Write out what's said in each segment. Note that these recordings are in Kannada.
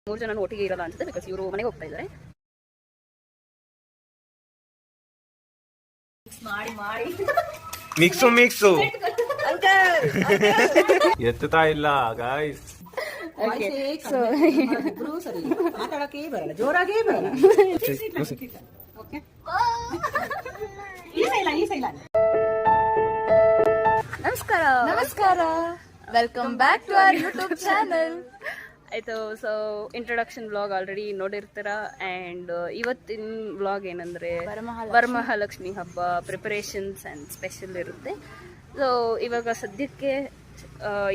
3 ಜನ ಒಟ್ಟಿಗೆ ಇರಲ್ಲ ಅನ್ಸುತ್ತೆ ಬಿಕಾಸ್ ಇವರು ಮನೆಗೆ ಹೋಗ್ತಾ ಇದ್ದಾರೆ. ಮಿಕ್ಸು ಎತ್ತುತ್ತಾ ಇಲ್ಲ ಗಾಯ್ಸ್. ಮಾತಾಡಕ್ಕೆ ಬರಲ್ಲ, ಜೋರಾಗೇ ಬರಲ್ಲ. ನಮಸ್ಕಾರ, welcome back to our YouTube channel. ಆಯಿತು, ಸೊ ಇಂಟ್ರೊಡಕ್ಷನ್ ವ್ಲಾಗ್ ಆಲ್ರೆಡಿ ನೋಡಿರ್ತೀರ. ಆ್ಯಂಡ್ ಇವತ್ತಿನ ವ್ಲಾಗ್ ಏನಂದರೆ ವರಮಹಾಲಕ್ಷ್ಮಿ ಹಬ್ಬ ಪ್ರಿಪರೇಷನ್ಸ್ ಆ್ಯಂಡ್ ಸ್ಪೆಷಲ್ ಇರುತ್ತೆ. ಸೊ ಇವಾಗ ಸದ್ಯಕ್ಕೆ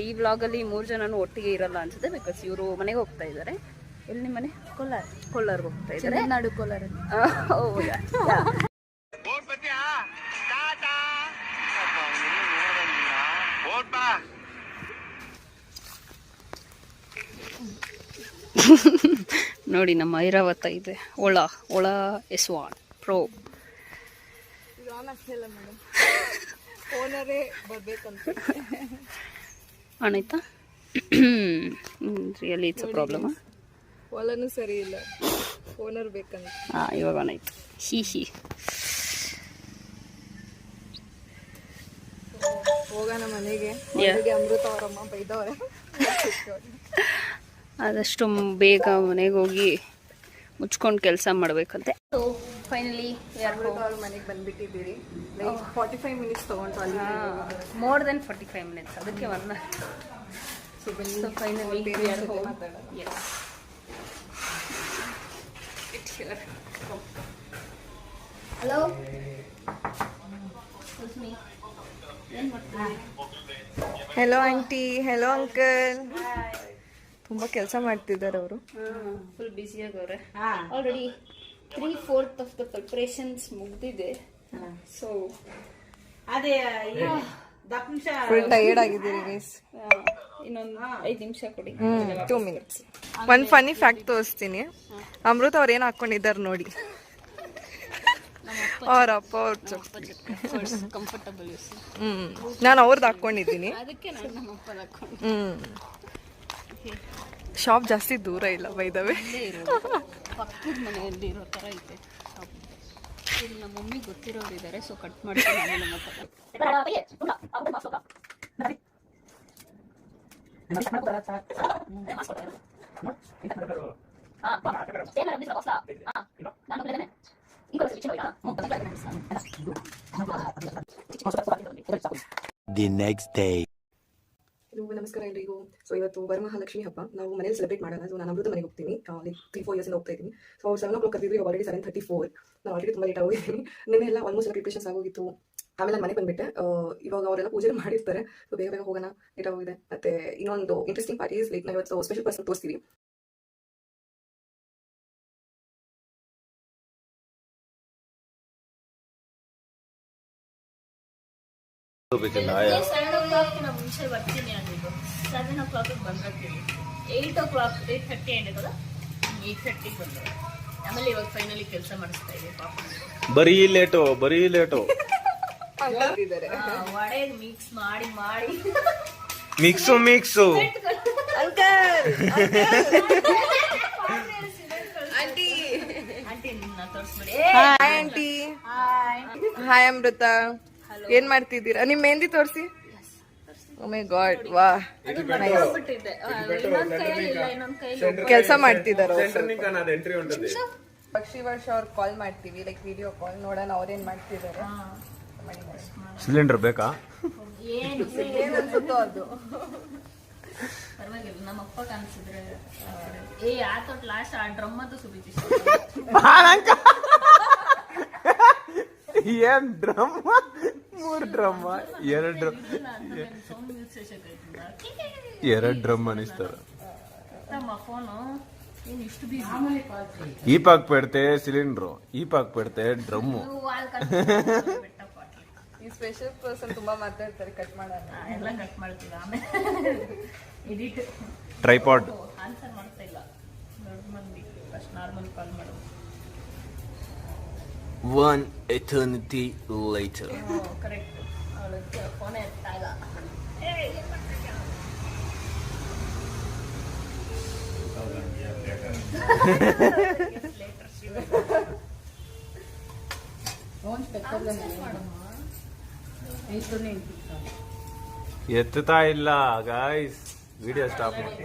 ಈ ವ್ಲಾಗಲ್ಲಿ 3 ಜನನೂ ಒಟ್ಟಿಗೆ ಇರಲ್ಲ ಅನ್ಸುತ್ತೆ ಬಿಕಾಸ್ ಇವರು ಮನೆಗೆ ಹೋಗ್ತಾ ಇದ್ದಾರೆ. ಎಲ್ಲಿ ನಿಮ್ಮ ಮನೆ? ಕೋಲಾರ್ಗೆ ಹೋಗ್ತಾ ಇದ್ದಾರೆ. ನಾಡು ಕೋಲಾರ. ಹೌದಾ? ನೋಡಿ ನಮ್ಮ ಐರಾವತ ಇದೆ. Ola S1 pro. ಆಯ್ತಾ? Really it's a problem. ಹೊಲನೂ ಸರಿ ಇಲ್ಲ, ಓನರ್ ಬೇಕಂತ. ಇವಾಗ ಆಯ್ತು. ಹಿ ಹೋಗೋಣ ಮನೆಗೆ. ಅಮೃತ ಅವರಮ್ಮ ಬೈದವ್ರೆ. ಆದಷ್ಟು ಬೇಗ ಮನೆಗೆ ಹೋಗಿ ಮುಚ್ಕೊಂಡು ಕೆಲಸ ಮಾಡ್ಬೇಕಂತೆ. ಸೊ ಫೈನಲಿ ಅವ್ರ ಮನೆಗೆ ಬಂದ್ಬಿಟ್ಟಿದ್ದೀರಿ. 45 ಮಿನಿಟ್ಸ್ ತಗೊಂಡು ಅಲ್ಲಿ, ಮೋರ್ ದೆನ್ 45 ಮಿನಿಟ್ಸ್. ಅದಕ್ಕೆ so finally hello, hello aunty, hello uncle. ತುಂಬಾ ಕೆಲಸ ಮಾಡ್ತಿದ್ದಾರೆ ಅವರು. ಫುಲ್ ಬ್ಯುಸಿ ಆಗವ್ರೆ. ಆಲ್ರೆಡಿ 3/4 ಆಫ್ ದ ಪ್ರಿಪರೇಷನ್ಸ್ ಮುಗ್ದಿದೆ. ಸೊ ಅದೇ ಫುಲ್ ಟಯರ್ಡ್ ಆಗಿದ್ದೀರಿ ಗೈಸ್. ಇನ್ನೊಂದು 5 ನಿಮಿಷ ಕೊಡಿ. 2 ಮಿನಿಟ್ಸ್. ಒಂದು ಫನ್ನಿ ಫ್ಯಾಕ್ಟ್ ತೋರಿಸ್ತೀನಿ. ಅಮೃತ ಅವ್ರು ಏನು ಹಾಕೊಂಡಿದ್ದಾರೆ ನೋಡಿ. ಅವ್ರ ಅಪ್ಪ ಕಂಫರ್ಟಬಲ್. ನಾನು ಅವ್ರದ್ದು ಹಾಕೊಂಡಿದ್ದೀನಿ. ಅದಕ್ಕೆ ನಾನು ನಮ್ಮ ಅಪ್ಪನ ಹಾಕೊಂಡು. ಶಾಪ್ ಜಾಸ್ತಿ ದೂರ ಇಲ್ಲ ಬೈದವೆ. ಪಕ್ಕದ ಮನೆಯಲ್ಲಿ ಇರೋ ಥರ ಐತೆ ಶಾಪ್. ಇಲ್ಲಿ ನಮ್ಮ ಮಮ್ಮಿ ಗೊತ್ತಿರೋರು ಇದ್ದಾರೆ, ಸೊ ಕಟ್ ಮಾಡ್ತೀನಿ ಆಮೇಲೆ The next day. ನಮಸ್ಕಾರ ಎಲ್ರಿಗೂ. ಸೊ ಇವತ್ತು ವರಮಹಾಲಕ್ಷ್ಮಿ ಹಬ್ಬ ನಾವು ಮನೇಲಿ ಸೆಲೆಬ್ರೇಟ್ ಮಾಡೋಣ. ಸೊ ನಾನು ಅಮೃತ ಮನೆಗೆ ಹೋಗ್ತೀನಿ. ಲೈಕ್ 3-4 ಇಯರ್ಸ್ ಹೋಗ್ತಾ ಇದ್ದೀನಿ. So 7 o'clock ಕರೆದಿದ್ವಿ. ಆಲ್ರೆಡಿ 7:34. ನಾನು ಆಲ್ರೆಡಿ ತುಂಬ ಲೇಟ್ ಆಗೋಗಿದ್ದೀನಿ. ನಿನ್ನೆ ಎಲ್ಲ ಆಲ್ಮೋಸ್ಟ್ ಎಲ್ಲ ಪ್ರಿಪ್ರೇಷನ್ಸ್ ಆಗೋಗಿತ್ತು. ಆಮೇಲೆ ನಾನು ಮನೆಗೆ ಬಂದ್ಬಿಟ್ಟೆ. ಇವಾಗ ಅವರೆಲ್ಲ ಪೂಜೆ ಮಾಡಿರ್ತಾರೆ. ಸೊ ಬೇಗ ಹೋಗೋಣ, ಲೇಟ್ ಆಗೋಗಿದೆ. ಮತ್ತೆ ಇನ್ನೊಂದು ಇಂಟ್ರೆಸ್ಟಿಂಗ್ ಪಾರ್ಟಿ ಇಸ್ ಲೈಕ್ ನಾವು ಇವತ್ತು ಸ್ಪೆಷಲ್ ಪರ್ಸನ್ ತೋರಿಸ್ತೀವಿ. ಮುಂಚೆ ಬರ್ತೀನಿ ಅಂದಿದ್ದು 7 o'clock ಬಂದಿರ್ತೀನಿ. 8 o'clock 8:30 ಏನಿದಲ್ಲ 8:30 ಬಂದ. ಆಮೇಲೆ ಇವಾಗ ಫೈನಲಿ ಕೆಲಸ ಮಾಡಿಸ್ತಾ ಇದೆ. ಪಾಪ ಬರೀ ಲೇಟು ವಡೆ ಮಿಕ್ಸ್ ಮಾಡಿ ಮಿಕ್ಸು ಅಂಕಲ್ ಆಂಟಿ ನಿನ್ನ ತೋರಿಸ್ಬಿಡಿ. Hi aunty. ಹಾಯ್ ಅಮೃತ. ಏನ್ ಮಾಡ್ತಿದ್ದೀರಾ? ನಿಮ್ ಮೆಹಂದಿ ತೋರಿಸಿ. ಓ ಮೈ ಗಾಡ್, ವಾ, ಕೆಲಸ ಮಾಡ್ತಿದ್ದಾರೆ. ಪಕ್ಷಿ ವರ್ಷ ಅವ್ರು ಕಾಲ್ ಮಾಡ್ತೀವಿ, ಲೈಕ್ ವಿಡಿಯೋ ಕಾಲ್, ನೋಡೋಣ ಅವ್ರೇನ್ ಮಾಡ್ತಿದ್ದಾರೆ. ಸಿಲಿಂಡರ್ ಬೇಕಾ? ಏನ್ ಅನ್ಸುತ್ತೋ ಅದು. ಪರವಾಗಿಲ್ಲ, ನಮ್ಮ ಅಪ್ಪ ಕಾಣಿಸಿದ್ರೆ ಆತೊಟ್ ಲಾಸ್ಟ್ ಆ ಡ್ರಮ್ ಅಂತೂ ಸುಬಿತಿ. ಏನ್ ಡ್ರಮ್? 3 drum, 2 drum ಅನಿಸ್ತಾರ. ಈ ಪಾಕ್ ಪೆಡ್ತೆ ಸಿಲಿಂಡ್ರು, ಈ ಪಾಕ್ ಪೆಡ್ತೆ ಡ್ರಮ್ಮು. ಈ ಸ್ಪೆಷಲ್ ಪರ್ಸನ್ ತುಂಬಾ ಮಾತಾಡ್ತಾರೆ. ಕಟ್ ಮಾಡೋಣ, ಎಲ್ಲ ಕಟ್ ಮಾಡ್ತೀವಿ ಆಮೇಲೆ ಎಡಿಟ್. ಟ್ರೈಪಾಡ್ ಆನ್ಸರ್ ಮಾಡ್ತಾ ಇಲ್ಲ. ದೊಡ್ಡ ಮಂದಿ ಫಸ್ಟ್ ನಾರ್ಮಲ್ ಕಾಲ್ ಮಾಡು. One eternity later. ಕರೆಕ್ಟ್. ಅವಳಿಗೆ ಫೋನ್ ಎತ್ತಾ ಇಲ್ಲ. ಎತ್ತುತ್ತಾ ಇಲ್ಲ ಗಾಯ್ಸ್, ವಿಡಿಯೋ ಸ್ಟಾಪ್ ಮಾಡಿ.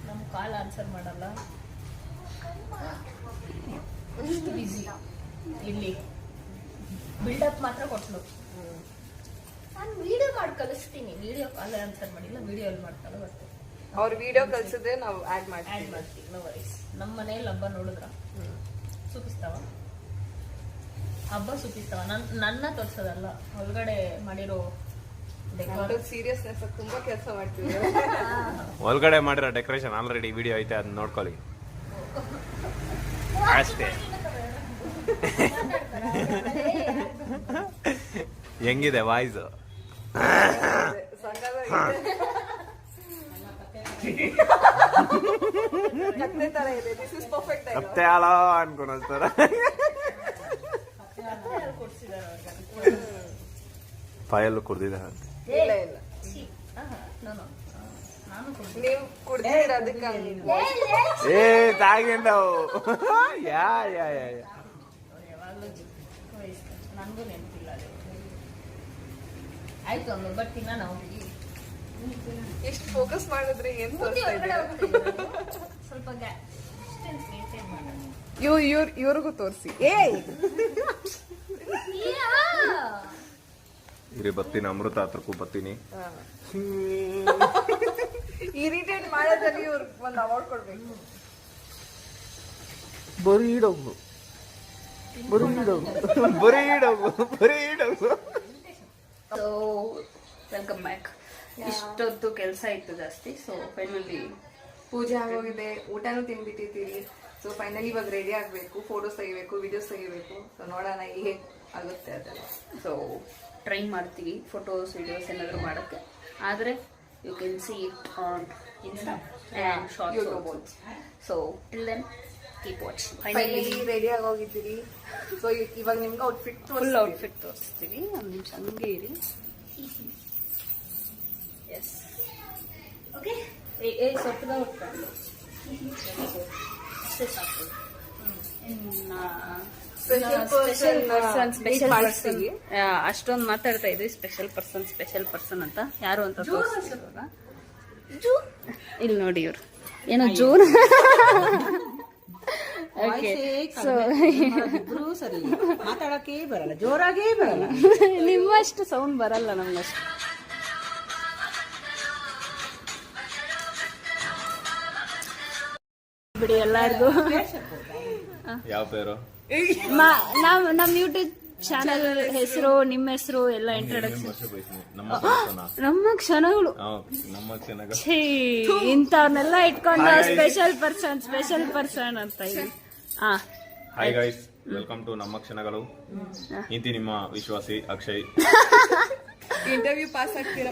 ನಮ್ಮ ಕಾಲ್ ಆನ್ಸರ್ ಮಾಡಲ್ಲ, ಬಿಸಿ. ಇಲ್ಲಿ ಬಿಲ್ಡಪ್ ಮಾತ್ರ ಕೊಟ್ಲು. ನಾನು ವಿಡಿಯೋ ಮಾಡಿ ಕಳಿಸ್ತೀನಿ, ವಿಡಿಯೋ ಕಾಲ್ ಆನ್ಸರ್ ಮಾಡಿಲ್ಲ, ವಿಡಿಯೋ ಅಲ್ಲಿ ಮಾಡ್ತಾಳೆ. ಬರ್ತೇನೆ ಅವ್ರ ವಿಡಿಯೋ ಕಳ್ಸಿದ್ರೆ ನಾವು ಆಡ್ ಮಾಡ್ತೀವಿ. ಆ್ಯಡ್ ಮಾಡ್ತೀವಿ, ನೋ ವರೀಸ್. ನಮ್ಮ ಮನೇಲಿ ಹಬ್ಬ ನೋಡಿದ್ರ ಸೂಪಿಸ್ತಾವ, ಹಬ್ಬ ಸೂಪಿಸ್ತಾವ. ನನ್ನ ತೋರ್ಸೋದಲ್ಲ, ಒಳಗಡೆ ಮಾಡಿರೋ ಸೀರಿಯಸ್ನೆಸ್ ತುಂಬಾ ಕೆಲಸ ಮಾಡ್ತೀವಿ. ಒಳಗಡೆ ಮಾಡಿರೋ ಡೆಕೋರೇಷನ್ ಆಲ್ರೆಡಿ ವಿಡಿಯೋ ಐತೆ, ಅದನ್ನ ನೋಡ್ಕೊಳ್ಳಿ ಅಷ್ಟೇ. ಹೆಂಗಿದೆ ವಾಯ್ಸ್? ಕತ್ತೆ ಹಾಳೋ ಅನ್ಕೊಳಸ್ತಾರ. ಪಾಯಲ್ಲೂ ಕುಡ್ದಿದ್ದಾರಂತೆ. ಇಲ್ಲ ಇಲ್ಲ, ನೀವು ಕುಡ್ದಿರ ಅದಕ್ಕೆ ಏ ತಾಗಿಂಡವು. ಯಾ ಯಾ ಯಾ ಯಾ ನನಗೂ ನೆನಪಿಲ್ಲ. ಆಯ್ತು ಹಂಗ ಬರ್ತೀನ. ನಾವು ಎಷ್ಟು ಫೋಕಸ್ ಮಾಡಿದ್ರೆ ಏನ್ ತೋರಿಸ್ತಾ ಇದ್ದೀರಾ? ಸ್ವಲ್ಪ ಡಿಸ್ಟೆನ್ಸ್ ಮೇಂಟೈನ್ ಮಾಡೋಣ. ಇವ್ರಿಗೂ ತೋರಿಸಿ. ಇರಿ ಬರ್ತೀನಿ, ಅಮೃತ ಹತ್ರಕ್ಕೂ ಬರ್ತೀನಿ. ಇರಿಟೇಟ್ ಮಾಡೋದ್ರಲ್ಲಿ ಇವ್ರಿಗೆ ಒಂದು ಅವಾರ್ಡ್ ಕೊಡ್ಬೇಕು. ಬರೀಡೋಗು ಬರೀಡೋಗು ಬರೀಡೋಗು. So welcome back. ಇಷ್ಟೊತ್ತು ಕೆಲಸ ಇತ್ತು ಜಾಸ್ತಿ. ಸೊ ಫೈನಲಿ ಪೂಜೆ ಆಗೋಗಿದೆ, ಊಟನೂ ತಿನ್ಬಿಟ್ಟಿದ್ದೀರಿ. ಸೊ ಫೈನಲಿ ಇವಾಗ ರೆಡಿ ಆಗಬೇಕು, ಫೋಟೋಸ್ ತೆಗಿಬೇಕು, ವಿಡಿಯೋಸ್ ತೆಗಿಬೇಕು. ಸೊ ನೋಡೋಣ ಹೇಗೆ ಆಗುತ್ತೆ ಅದೆಲ್ಲ. ಸೊ ಟ್ರೈ ಮಾಡ್ತೀವಿ ಫೋಟೋಸ್ ವಿಡಿಯೋಸ್ ಏನಾದರೂ ಮಾಡೋಕ್ಕೆ. ಆದರೆ you can see it on insta and shorts. So till then keep watching. Finally ready ಆಗೋಗಿದ್ದೀರಿ. ಸೊ ಇವಾಗ ನಿಮ್ಗೆ ಔಟ್ಫಿಟ್ ಫುಲ್ ಔಟ್ಫಿಟ್ ತೋರಿಸ್ತೀವಿ. ಒಂದು ನಿಮಿಷ ಹಂಗೆ ಇರಿ. Yes okay. ಸೊಪ್ಪದ ಉಟ್ಕೊಂಡು ಅಷ್ಟೇ ಸಾಕು. ಅಷ್ಟೊಂದು ಮಾತಾಡ್ತಾ ಇದ್ವಿ, ಸ್ಪೆಷಲ್ ಪರ್ಸನ್ ಅಂತ. ಯಾರು ಅಂತ ತೋರಿಸ್ತಿರುವಾಗ ಇಲ್ಲಿ ನೋಡಿ, ಇವ್ರು ಏನೋ ಜೂನ್. ಸರಿ ಮಾತಾಡಕ್ಕೆ ಬರಲ್ಲ, ಜೋರಾಗೇ ಬರಲ್ಲ. ನಿಮ್ಮಷ್ಟು ಸೌಂಡ್ ಬರಲ್ಲ ನಮ್ಗಷ್ಟು. ಬಿಡಿ ಎಲ್ಲಾರ್ಗು. ಯಾವ ಪೇರು? ನಮ್ ಯೂಟ್ಯೂಬ್ ಚಾನಲ್ ಹೆಸರು, ನಿಮ್ಮ ಹೆಸರು ಎಲ್ಲ ಇಂಟ್ರೊಡಕ್ಷನ್. ನಮ್ಮ ಕ್ಷಣಗಳು ಇಂಥವ್ರನ್ನೆಲ್ಲ ಇಟ್ಕೊಂಡು ಸ್ಪೆಷಲ್ ಪರ್ಸನ್ ಅಂತ ಇದ್ವಿ. ಹಾಯ್ ಗೈಸ್, ವೆಲ್ಕಮ್ ಟು ನಮ್ಮ ಕ್ಷಣಗಳು. ಇಂತಿ ನಿಮ್ಮ ವಿಶ್ವಾಸಿ ಅಕ್ಷಯ್. ಇಂಟರ್ವ್ಯೂ ಪಾಸ್ ಆಗ್ತೀರಾ?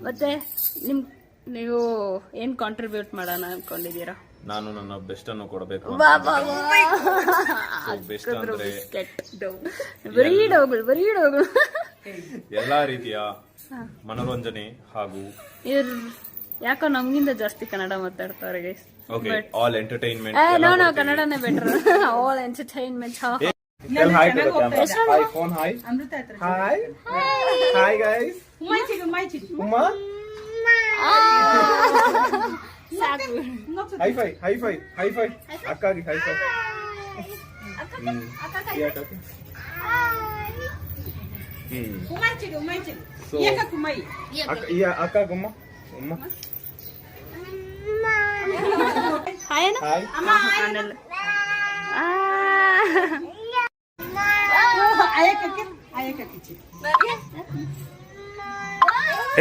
ಮತ್ತೆ ನೀವು ಏನ್ ಕಾಂಟ್ರಿಬ್ಯೂಟ್ ಮಾಡೋಣ ಅನ್ಕೊಂಡಿದ್ದೀರಾ? ನಾನು ನನ್ನ ಬೆಸ್ಟ್ ಅನ್ನು ಕೊಡಬೇಕು. ಬೆಸ್ಟ್ ಅಂದ್ರೆ ಬರೀಡೋಗಳು ಎಲ್ಲಾ ರೀತಿಯ ಮನೋರಂಜನೆ ಹಾಗೂ ಯಾಕೋ ನಮ್ಗಿಂತ ಜಾಸ್ತಿ ಕನ್ನಡ ಮಾತಾಡ್ತಾರೆ ಗೈಸ್. All entertainment. ನೋ ಕನ್ನಡನೇ better. All entertainment. Hi guys. Hi fi ಅಕ್ಕಾಗಿ ಹೈಫೈ. ಅಕ್ಕ ಗುಮ್ಮ ಉಮ್ಮ.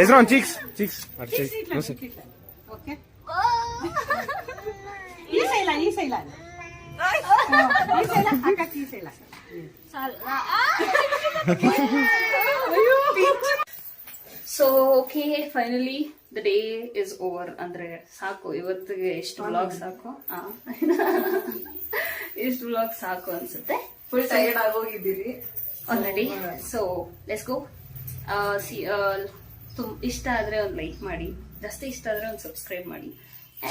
Ezron, cheeks. ಓಕೆ, ಈ ಸೈಲ ಅಕ್ಕ, ಈ ಸೈಲ. So okay, finally the day is over. ಅಂದ್ರೆ ಸಾಕು ಇವತ್ತಿಗೆ, ಎಷ್ಟು ವ್ಲಾಗ್ ಸಾಕು. ಇಷ್ಟು ವ್ಲಾಗ್ ಸಾಕು ಅನ್ಸುತ್ತೆ. ಫುಲ್ ಟೈರ್ಡ್ ಆಗೋಗಿದ್ದೀರಿ. ಆಲ್ರೆಡಿ. So let's go. ಇಷ್ಟ ಆದ್ರೆ ಒಂದು ಲೈಕ್ ಮಾಡಿ, ಜಾಸ್ತಿ ಇಷ್ಟ ಆದ್ರೆ ಒಂದು ಸಬ್ಸ್ಕ್ರೈಬ್ ಮಾಡಿ,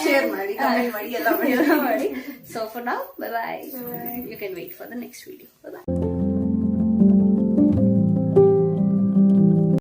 ಶೇರ್ ಮಾಡಿ, ಕಮೆಂಟ್ ಮಾಡಿ, ಎಲ್ಲ ಮಾಡಿ. So for now, bye bye. You can wait for the next video. Bye bye.